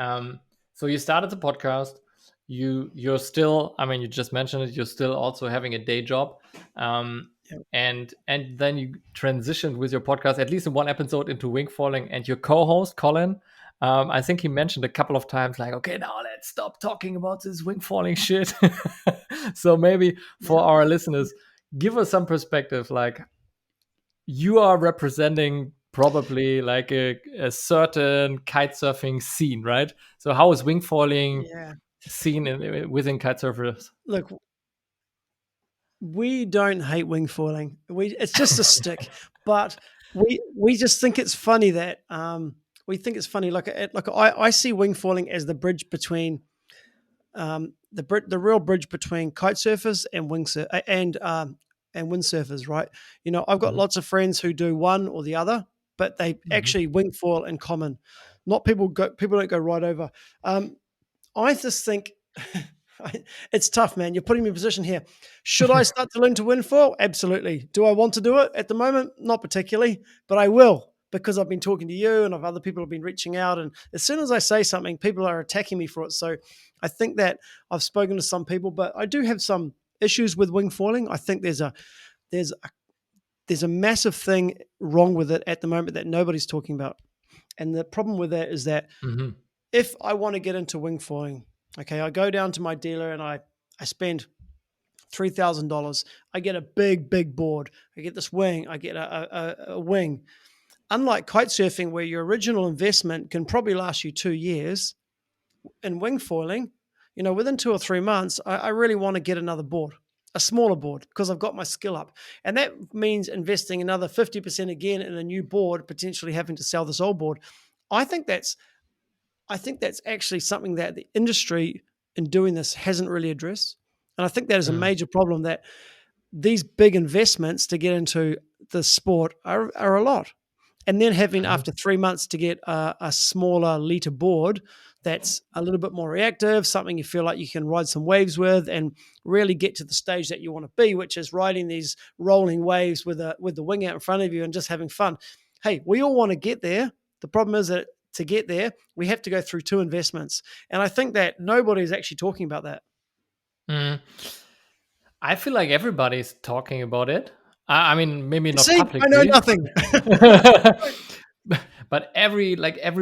So you started the podcast. You're still, I mean, you just mentioned it. You're still also having a day job, um, Yeah. and then you transitioned with your podcast, at least in one episode, into wingfoiling. And your co-host Colin, I think he mentioned a couple of times, like, okay, now let's stop talking about this wingfoiling shit. So maybe for Yeah. our listeners, give us some perspective, like you are representing probably like a certain kite surfing scene, right? So how is wingfoiling Yeah. seen within kite surfers? Look, we don't hate wing foiling. It's just a stick, but we just think it's funny that we think it's funny. I see wing foiling as the bridge between the real bridge between kite surfers and and windsurfers, right? You know, I've got Mhm, lots of friends who do one or the other, but they mhm. actually wing foil in common. Not people don't go right over. Um, I just think it's tough, man. You're putting me in a position here. Should I start to learn to windfall? Absolutely. Do I want to do it at the moment? Not particularly, but I will because I've been talking to you and other people have been reaching out. And as soon as I say something, people are attacking me for it. So I think that I've spoken to some people, but I do have some issues with wing foiling. I think there's a, there's a massive thing wrong with it at the moment that nobody's talking about. And the problem with that is that Mhm. if I want to get into wing foiling, okay, I go down to my dealer and I spend $3,000. I get a big board. I get this wing. I get a wing. Unlike kite surfing, where your original investment can probably last you 2 years, in wing foiling, you know, within 2 or 3 months, I really want to get another board, a smaller board, because I've got my skill up. And that means investing another 50% again in a new board, potentially having to sell this old board. I think that's I think that's actually something that the industry in doing this hasn't really addressed. And I think that is a Mm. major problem that these big investments to get into the sport are a lot. And then having Mhm. after 3 months to get a smaller liter board that's a little bit more reactive, something you feel like you can ride some waves with, and really get to the stage that you want to be, which is riding these rolling waves with the wing out in front of you and just having fun. Hey, we all want to get there. The problem is that to get there, we have to go through two investments, and I think that nobody's actually talking about that. Mm. I feel like everybody's talking about it. I mean, maybe not See, I know publicly, nothing. but every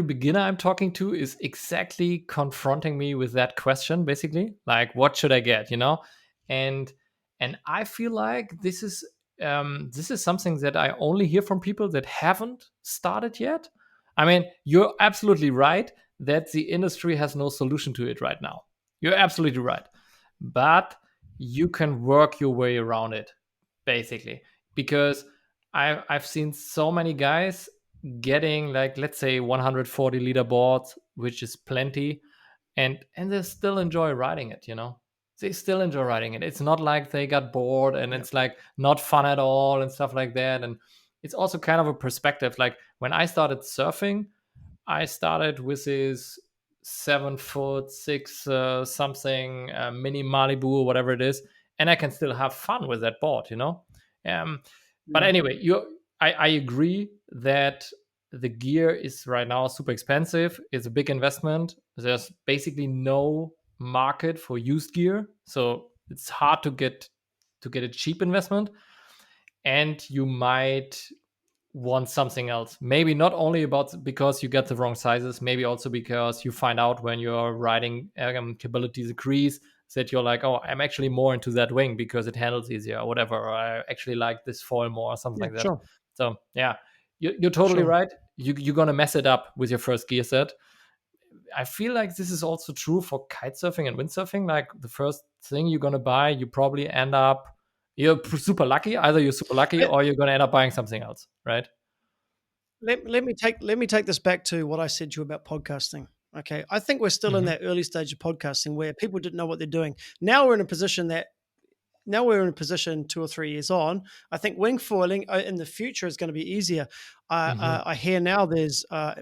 beginner I'm talking to is exactly confronting me with that question, basically, like, what should I get, and I feel like this is something that I only hear from people that haven't started yet. I mean, you're absolutely right that the industry has no solution to it right now. You're absolutely right, but you can work your way around it, basically, because I've seen so many guys getting, like, let's say 140-liter boards, which is plenty, and they still enjoy riding it. They still enjoy riding it. It's not like they got bored and Yeah, it's like not fun at all and stuff like that. And it's also kind of a perspective. Like when I started surfing, I started with this 7 foot six something mini Malibu or whatever it is, and I can still have fun with that board. Um, but yeah, anyway, I agree that the gear is right now super expensive. It's a big investment. There's basically no market for used gear, so it's hard to get a cheap investment, and you might want something else. Maybe not only about because you get the wrong sizes, maybe also because you find out when your riding capabilities increase that you're like, oh, I'm actually more into that wing because it handles easier or whatever, or I actually like this foil more or something yeah, like that. sure, So yeah, you're totally sure. right. You're gonna mess it up with your first gear set. I feel like this is also true for kite surfing and windsurfing. Like the first thing you're gonna buy, you probably end up you're super lucky. Either you're super lucky Let, or you're gonna end up buying something else, right? let me take this back to what I said to you about podcasting. Okay, I think we're still in Hmm. that early stage of podcasting where people didn't know what they're doing. Now we're in a position 2 or 3 years on. I think wing foiling in the future is going to be easier. Hmm. I hear now there's uh,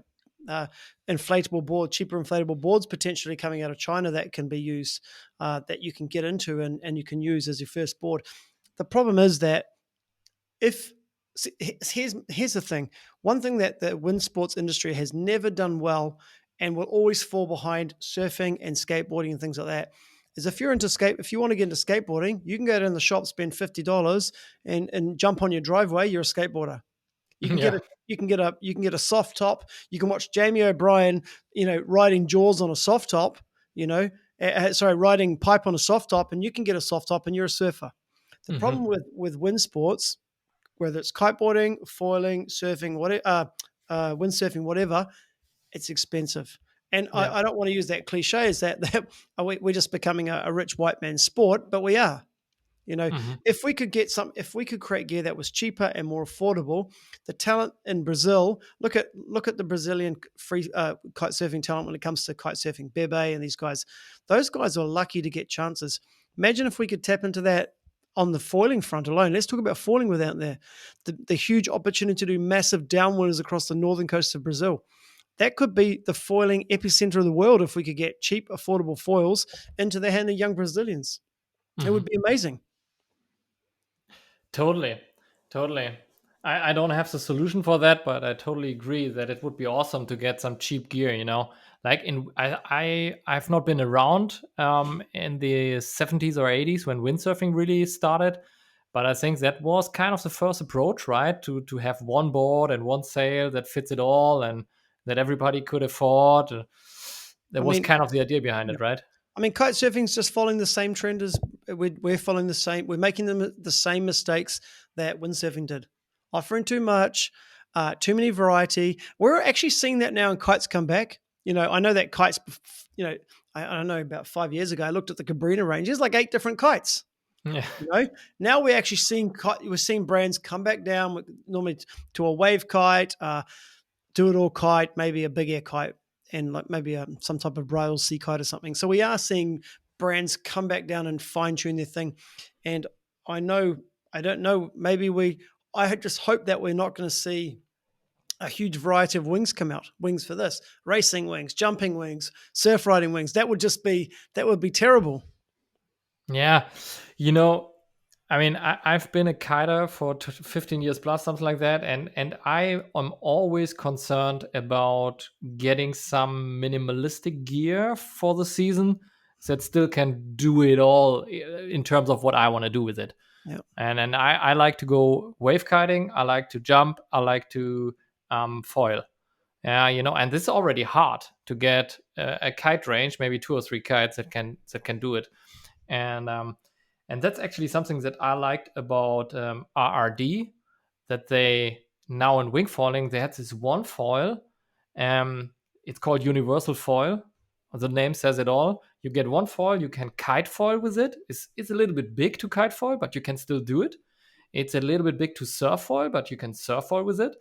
cheaper inflatable boards potentially coming out of China that can be used, that you can get into and you can use as your first board. The problem is that if here's the thing. One thing that the wind sports industry has never done well and will always fall behind surfing and skateboarding and things like that. Is if you're into if you want to get into skateboarding, you can go down the shop, spend $50, and jump on your driveway. You're a skateboarder. You can get Yeah. a you can get a soft top. You can watch Jamie O'Brien, riding Jaws on a soft top. You know, sorry, riding pipe on a soft top, and you can get a soft top, and you're a surfer. The problem Hmm. with wind sports, whether it's kiteboarding, foiling, surfing, whatever, windsurfing, whatever, it's expensive. And Yeah. I don't want to use that cliche as that we're just becoming a rich white man's sport, but we are. Hmm. If we could create gear that was cheaper and more affordable, the talent in Brazil, look at the Brazilian free kite surfing talent when it comes to kite surfing, Bebe and these guys. Those guys are lucky to get chances. Imagine if we could tap into that on the foiling front alone. Let's talk about foiling without there. The huge opportunity to do massive downwinders across the northern coast of Brazil. That could be the foiling epicenter of the world if we could get cheap, affordable foils into the hand of young Brazilians. It would Hmm. be amazing. Totally, totally. I don't have the solution for that, but I totally agree that it would be awesome to get some cheap gear. Like I've not been around in the 70s or 80s when windsurfing really started, but I think that was kind of the first approach, right? To have one board and one sail that fits it all and that everybody could afford. That I was mean, kind of the idea behind yeah. it, right? I mean, kite surfing's just following the same trend as we're following the same. We're making the same mistakes that windsurfing did, offering too much, too many variety. We're actually seeing that now, and kites come back. I know that kites. You know, I don't know, about 5 years ago, I looked at the Cabrina range. There's like 8 different kites. Yeah. You know, now we're actually we're seeing brands come back down normally to a wave kite, do it all kite, maybe a big air kite, and like maybe some type of braille sea kite or something. So we are seeing brands come back down and fine tune their thing. And I know, I don't know, I just hope that we're not going to see a huge variety of wings come out. Wings for this, racing wings, jumping wings, surf riding wings. That would be terrible. Yeah. You know, I mean, I've been a kiter for 15 years plus, something like that, and I am always concerned about getting some minimalistic gear for the season that still can do it all in terms of what I want to do with it. Yeah. And I like to go wave kiting. I like to jump. I like to foil. Yeah, and this is already hard to get a kite range, maybe two or three kites that can do it, and that's actually something that I liked about RRD, that they now in wing foiling they had this one foil. It's called universal foil. The name says it all. You get one foil, you can kite foil with it. It's a little bit big to kite foil, but you can still do it. It's a little bit big to surf foil, but you can surf foil with it.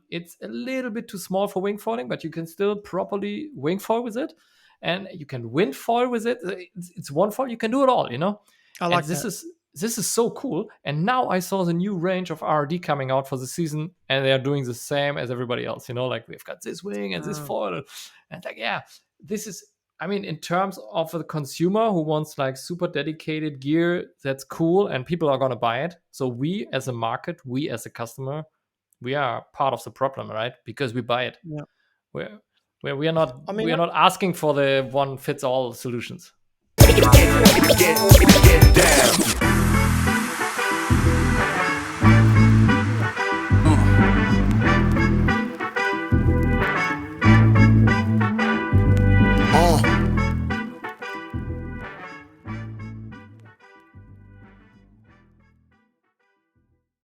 It's a little bit too small for wing foiling, but you can still properly wing foil with it, and you can wind foil with it. It's one foil. You can do it all, I and like this that. is this is so cool. And now I saw the new range of RD coming out for the season, and they are doing the same as everybody else. Like we've got this wing and this Uh, foil, and like yeah, this is. I mean, in terms of the consumer who wants like super dedicated gear, that's cool, and people are gonna buy it. So we as a market, we as a customer, we are part of the problem, right? Because we buy it. yeah. We're, we are not I we mean, are not asking for the one fits all solutions. Get down.